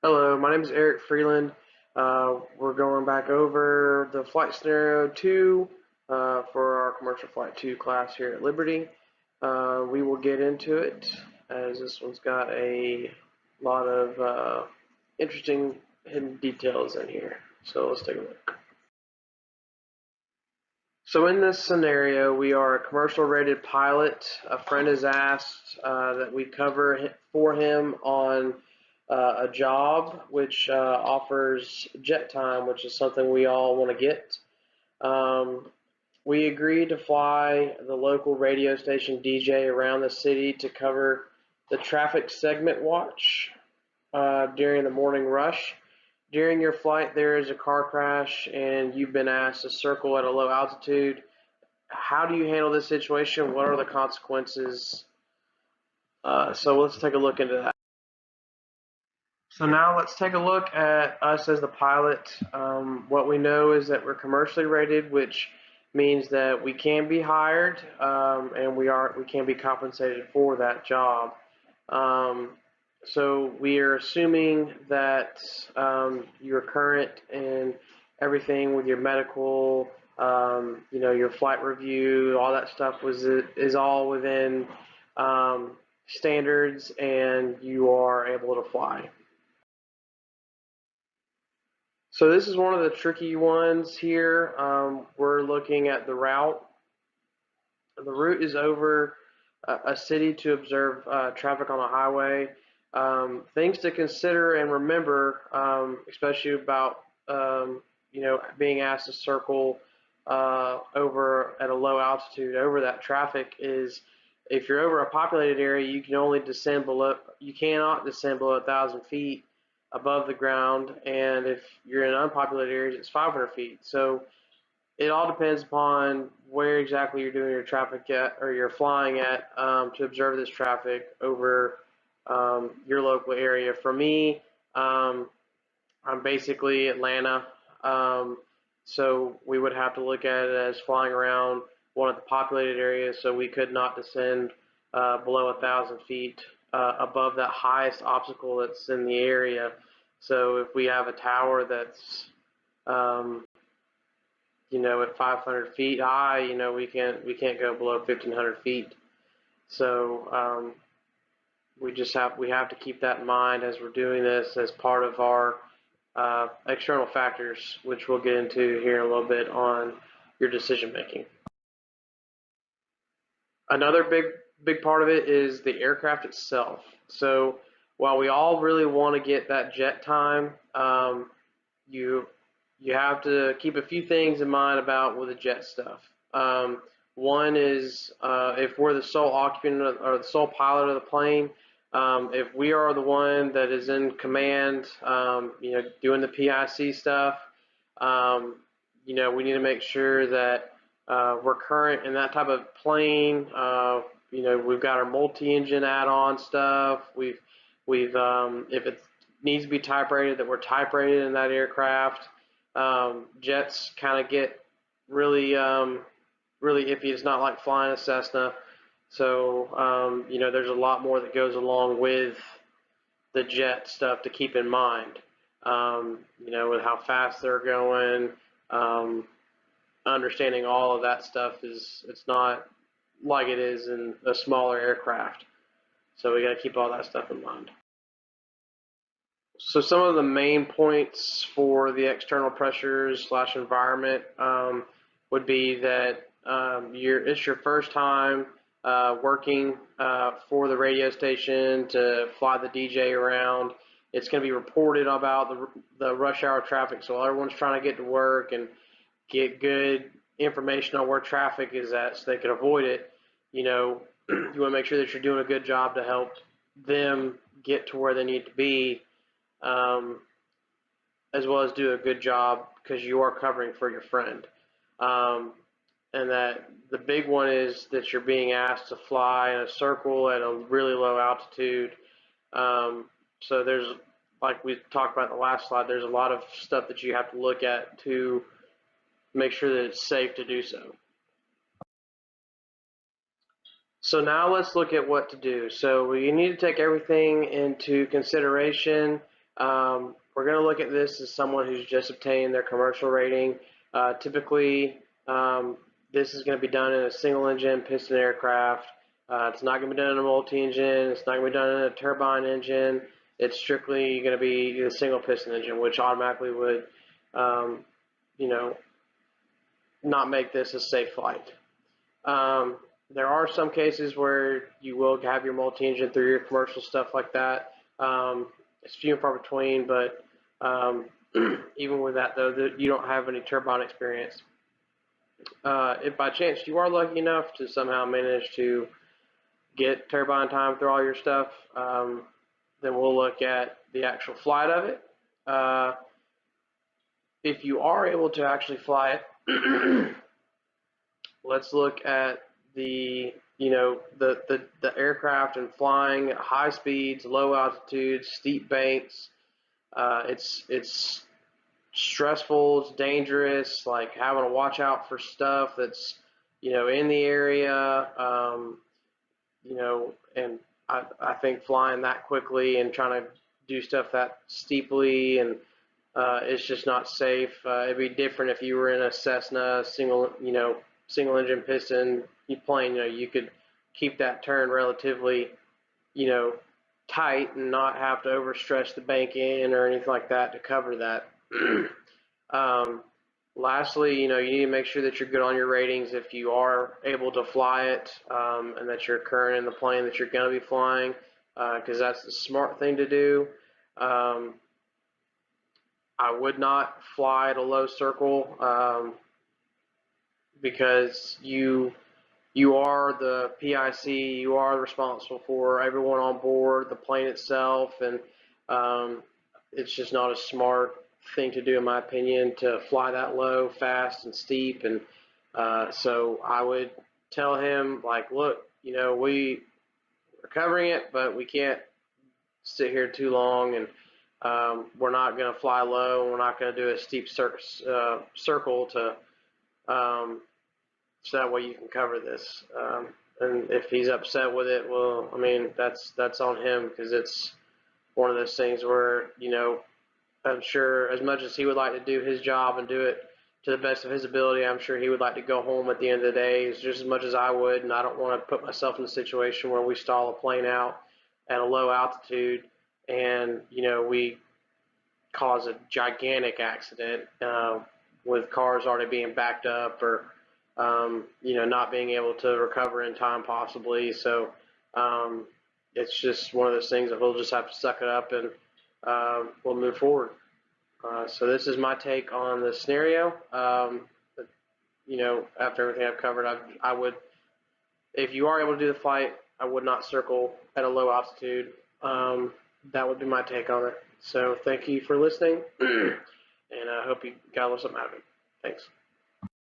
Hello, my name is Eric Freeland. We're going back over the flight scenario 2 for our commercial flight 2 class here at Liberty. We will get into it as this one's got a lot of interesting hidden details in here. So let's take a look. So in this scenario, we are a commercial rated pilot. A friend has asked that we cover for him on a job which offers jet time, which is something we all want to get. Um, we agreed to fly the local radio station DJ around the city to cover the traffic segment watch during the morning rush. During your flight, there is a car crash and you've been asked to circle at a low altitude. How do you handle this situation? What are the consequences? So let's take a look into that. So now let's take a look at us as the pilot. What we know is that we're commercially rated, which means that we can be hired and we can be compensated for that job. Um, so we are assuming that you're current in everything with your medical, your flight review, all that stuff is all within standards, and you are able to fly. So this is one of the tricky ones here. We're looking at the route. The route is over a city to observe traffic on a highway. Things to consider and remember, especially about being asked to circle over at a low altitude over that traffic is if you're over a populated area, you can only descend below. You cannot descend below 1,000 feet above the ground, and if you're in unpopulated areas, it's 500 feet. So it all depends upon where exactly you're doing your traffic at or you're flying at to observe this traffic over your local area. For me, I'm basically Atlanta, so we would have to look at it as flying around one of the populated areas, so we could not descend below 1,000 feet above that highest obstacle that's in the area. So if we have a tower that's um, at 500 feet high, we can't go below 1,500 feet. So we have to keep that in mind as we're doing this as part of our external factors, which we'll get into here in a little bit on your decision making. Another big part of it is the aircraft itself. So while we all really want to get that jet time, you you have to keep a few things in mind about with the jet stuff. One is if we're the sole occupant or the sole pilot of the plane, if we are the one that is in command, doing the PIC stuff, we need to make sure that we're current in that type of plane. We've got our multi-engine add-on stuff. We've if it needs to be type rated, that we're type rated in that aircraft. Jets kind of get really really iffy. It's not like flying a Cessna. So there's a lot more that goes along with the jet stuff to keep in mind. With how fast they're going, um, understanding all of that stuff it's not like it is in a smaller aircraft. So we got to keep all that stuff in mind. So some of the main points for the external pressures slash environment would be that it's your first time working for the radio station to fly the DJ around. It's going to be reported about the rush hour traffic, so everyone's trying to get to work and get good information on where traffic is at so they can avoid it. You want to make sure that you're doing a good job to help them get to where they need to be, um, as well as do a good job because you are covering for your friend. Um, and that the big one is that you're being asked to fly in a circle at a really low altitude. So there's, like we talked about in the last slide, there's a lot of stuff that you have to look at to make sure that it's safe to do so. So now let's look at what to do. So we need to take everything into consideration. We're going to look at this as someone who's just obtained their commercial rating. Typically, this is going to be done in a single engine piston aircraft. It's not going to be done in a multi-engine. It's not going to be done in a turbine engine. It's strictly going to be the single piston engine, which automatically would, you know, not make this a safe flight. There are some cases where you will have your multi-engine through your commercial stuff like that. It's few and far between, but even with that though, you don't have any turbine experience. If by chance you are lucky enough to somehow manage to get turbine time through all your stuff, then we'll look at the actual flight of it. If you are able to actually fly it, let's look at the the aircraft and flying at high speeds, low altitudes, steep banks. It's stressful, it's dangerous, like having to watch out for stuff that's in the area, and I think flying that quickly and trying to do stuff that steeply and it's just not safe. It'd be different if you were in a Cessna single engine piston plane. You could keep that turn relatively you know tight and not have to overstretch the bank in or anything like that to cover that. um, Lastly, you need to make sure that you're good on your ratings if you are able to fly it, and that you're current in the plane that you're going to be flying, because that's the smart thing to do. Um, I would not fly at a low circle, because you are the PIC, you are responsible for everyone on board, the plane itself, and it's just not a smart thing to do, in my opinion, to fly that low, fast, and steep. And so I would tell him, like, look, we are covering it, but we can't sit here too long, and we're not going to fly low, and we're not going to do a steep circle to so that way you can cover this. And if he's upset with it, well, I mean, that's on him, because it's one of those things where I'm sure as much as he would like to do his job and do it to the best of his ability, I'm sure he would like to go home at the end of the day just as much as I would, and I don't want to put myself in a situation where we stall a plane out at a low altitude and we cause a gigantic accident, with cars already being backed up or not being able to recover in time possibly. So it's just one of those things that we'll just have to suck it up and we'll move forward. So this is my take on the scenario. After everything I've covered, I would, if you are able to do the flight, I would not circle at a low altitude. That would be my take on it. So thank you for listening, and I hope you got a little something out of it. Thanks.